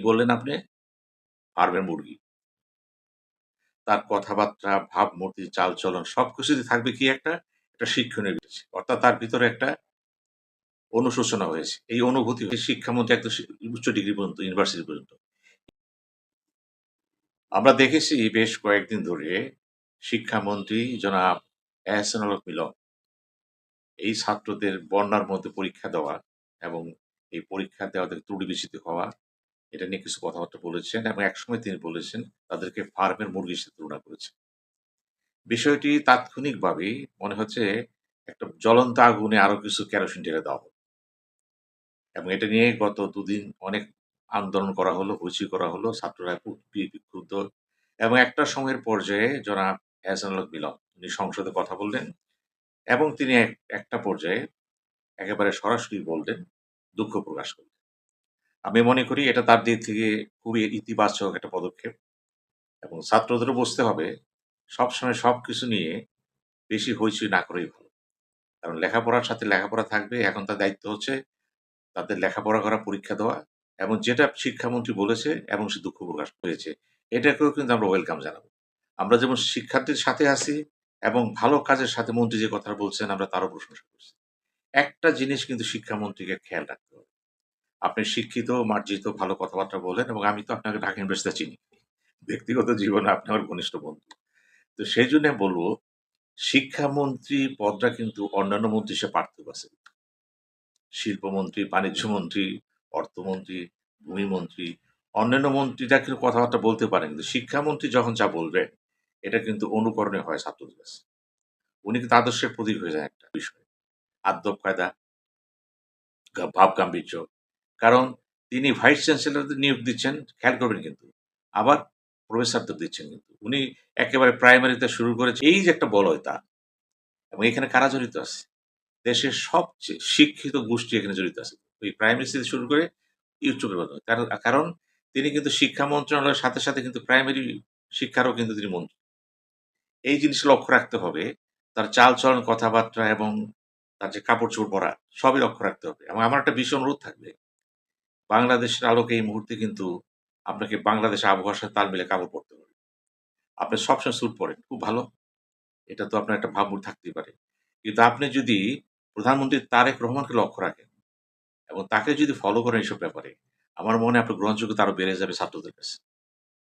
বললেন আপনি? ফার্মের মুরগি। তার কথাবার্তা, ভাবমূর্তি, চালচলন সবকিছুতে থাকবে কি একটা শিক্ষণীয় বিষয়। অর্থাৎ তার ভিতরে একটা অনুশোচনা হয়েছে। এই অনুভূতি শিক্ষামন্ত্রী একদম উচ্চ ডিগ্রি পর্যন্ত, ইউনিভার্সিটি পর্যন্ত। আমরা দেখেছি বেশ কয়েকদিন ধরে শিক্ষামন্ত্রী জনাব এহসানুল হক মিলন এই ছাত্রদের বন্যার মধ্যে পরীক্ষা দেওয়া এবং এই পরীক্ষা দেওয়াতে ত্রুটি বিচ্যুতি হওয়া, এটা নিয়ে কিছু কথাবার্তা বলেছেন এবং একসময় তিনি বলেছেন তাদেরকে ফার্মের মুরগির সাথে তুলনা করেছেন। বিষয়টি তাৎক্ষণিকভাবেই মনে হচ্ছে একটা জ্বলন্ত আগুনে আরো কিছু কেরোসিন ঢেলে দেওয়া হলো এবং এটা নিয়ে গত দুদিন অনেক আন্দোলন করা হলো, হইচই করা হলো, ছাত্ররা খুব বিক্ষুব্ধ এবং একটা সময়ের পর্যায়ে জনাব এহসানুল হক মিলন উনি সংসদে কথা বললেন এবং তিনি একটা পর্যায়ে একেবারে সরাসরি বললেন, দুঃখ প্রকাশ করলেন। আমি মনে করি এটা তার দিক থেকে খুবই ইতিবাচক একটা পদক্ষেপ এবং ছাত্রদেরও বুঝতে হবে সবসময় সবকিছু নিয়ে বেশি হইচই না করেই ভালো। কারণ লেখাপড়ার সাথে লেখাপড়া থাকবে। এখন তার দায়িত্ব হচ্ছে তাদের লেখাপড়া করা, পরীক্ষা দেওয়া এবং যেটা শিক্ষামন্ত্রী বলেছে এবং সে দুঃখ প্রকাশ করেছে, এটাকেও কিন্তু আমরা ওয়েলকাম জানাবো। আমরা যেমন শিক্ষার্থীর সাথে আছি এবং ভালো কাজের সাথে মন্ত্রী যে কথাটা বলছেন আমরা তারও প্রশংসা করছি। একটা জিনিস কিন্তু শিক্ষামন্ত্রীকে খেয়াল রাখতে হবে। আপনি শিক্ষিত, মার্জিত, ভালো কথাবার্তা বলেন এবং আমি তো আপনাকে ঢাকা ইউনিভার্সিটি চিনি। ব্যক্তিগত জীবনে আপনি আমার ঘনিষ্ঠ বন্ধু। তো সেইজন্য বলব শিক্ষামন্ত্রী পদটা কিন্তু অন্যান্য মন্ত্রীর চেয়ে পার্থক্য আছে। শিল্পমন্ত্রী, বাণিজ্যমন্ত্রী, অর্থমন্ত্রী, ভূমিমন্ত্রী, অন্যান্য মন্ত্রীরা কিন্তু কথাবার্তা বলতে পারেন। কিন্তু শিক্ষামন্ত্রী যখন যা বলবে, এটা কিন্তু অনুকরণীয় হয় ছাত্রদের কাছে। উনি কিন্তু আদর্শের প্রতীক হয়ে যান একটা বিষয়। আদব কায়দা, ভাব গাম্ভীর্য। কারণ তিনি ভাইস চ্যান্সেলরদের নিয়োগ দিচ্ছেন, খেয়াল করবেন কিন্তু। আবার প্রফেসরদের দিচ্ছেন কিন্তু। উনি একেবারে প্রাইমারিতে শুরু করেছে এই যে একটা বলয় তার এবং এখানে কারা জড়িত আছে? দেশের সবচেয়ে শিক্ষিত গোষ্ঠী এখানে জড়িত আছে। ওই প্রাইমারি থেকে শুরু করে উচ্চ বিভাগ। কারণ তিনি কিন্তু শিক্ষা মন্ত্রণালয়ের সাথে, সাথে কিন্তু প্রাইমারি শিক্ষারও কিন্তু তিনি মন্ত্রী। এই জিনিসটা লক্ষ্য রাখতে হবে। তার চালচলন, কথাবার্তা এবং তার যে কাপড়-চোপড় পরা সবই লক্ষ্য রাখতে হবে। এবং আমার একটা বিশেষ অনুরোধ থাকবে। বাংলাদেশের আলোকে এই মুহূর্তে কিন্তু আপনাকে বাংলাদেশের আবহাওয়ার সাথে তাল মিলে কাপড় পরতে হবে। আপনি সবসময় স্যুট পরেন, খুব ভালো। এটা তো আপনার একটা ভাবমূর্তি থাকতেই পারে। কিন্তু আপনি যদি প্রধানমন্ত্রী তারেক রহমানকে লক্ষ্য রাখেন এবং তাকে যদি ফলো করেন এসব ব্যাপারে, আমার মনে হয় আপনার গ্রহণযোগ্যতা আরো বেড়ে যাবে ছাত্রদের কাছে,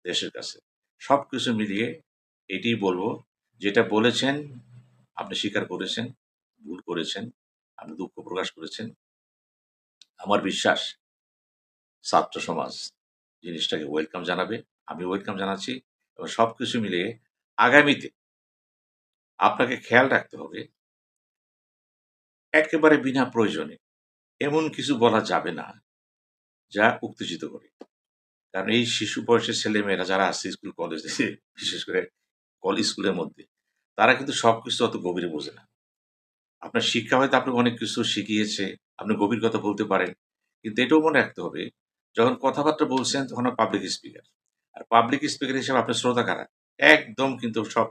দেশের কাছে। সবকিছু মিলিয়ে এটিই বলব, যেটা বলেছেন আপনি স্বীকার করেছেন, ভুল করেছেন, আপনি দুঃখ প্রকাশ করেছেন। আমার বিশ্বাস ছাত্র সমাজ জিনিসটাকে ওয়েলকাম জানাবে। আমি ওয়েলকাম জানাচ্ছি এবং সবকিছু মিলিয়ে আগামীতে আপনাকে খেয়াল রাখতে হবে একেবারে বিনা প্রয়োজনে এমন কিছু বলা যাবে না যা উত্তেজিত করে। কারণ এই শিশু বয়সের ছেলেমেয়েরা যারা আছে স্কুল কলেজে বিশেষ করে স্কুলের মধ্যে, তারা কিন্তু সবকিছু অত গভীরে বোঝে না। আপনার শিক্ষা হয়তো আপনাকে অনেক কিছু শিখিয়েছে, আপনি গভীর কথা বলতে পারেন। কিন্তু এটাও মনে রাখতে হবে, যখন কথাবার্তা বলছেন তখন পাবলিক স্পিকার। আর পাবলিক স্পিকার হিসেবে আপনার শ্রোতা কারা? একদম কিন্তু সব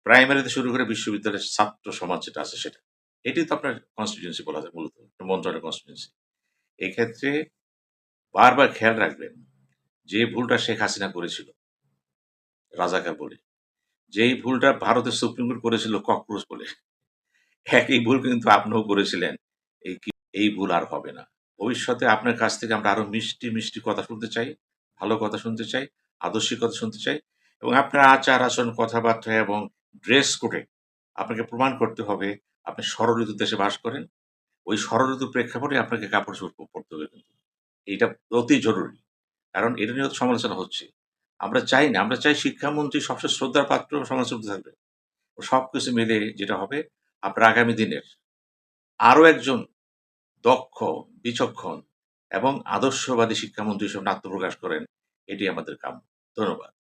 প্রাইমারিতে শুরু করে বিশ্ববিদ্যালয়ের ছাত্র সমাজ যেটা আছে সেটা। এটাই তো আপনার কনস্টিটিউয়েন্সি বলা যায় মূলত। মন্ত্রণালয়ের কনস্টিটিউয়েন্সি। এক্ষেত্রে বারবার খেয়াল রাখবেন যে ভুলটা শেখ হাসিনা করেছিল রাজাকার বলে, যেই ভুলটা ভারতের সুপ্রিম কোর্ট করেছিল ককরোচ বলে, একই ভুল কিন্তু আপনিও করেছিলেন। এই কি এই ভুল আর হবে না। ভবিষ্যতে আপনার কাছ থেকে আমরা আরো মিষ্টি, মিষ্টি কথা শুনতে চাই, ভালো কথা শুনতে চাই, আদর্শিক কথা শুনতে চাই এবং আপনার আচার-আচরণ, কথাবার্তা এবং ড্রেস কোডে আপনাকে প্রমাণ করতে হবে আপনি ষড়ঋতু দেশে বাস করেন। ওই ষড়ঋতুর প্রেক্ষাপটে আপনাকে কাপড়-চোপড় পরতে হবে কিন্তু। এইটা অতি জরুরি। কারণ এটা নিয়েও তো সমালোচনা হচ্ছে। আমরা চাই না, আমরা চাই শিক্ষামন্ত্রী সবসময় শ্রদ্ধার পাত্র সমালোচিত থাকবে। সবকিছু মিলে যেটা হবে আপনার আগামী দিনের আরো একজন দক্ষ, বিচক্ষণ এবং আদর্শবাদী শিক্ষামন্ত্রী হিসেবে আত্মপ্রকাশ করেন, এটি আমাদের কাম্য। ধন্যবাদ।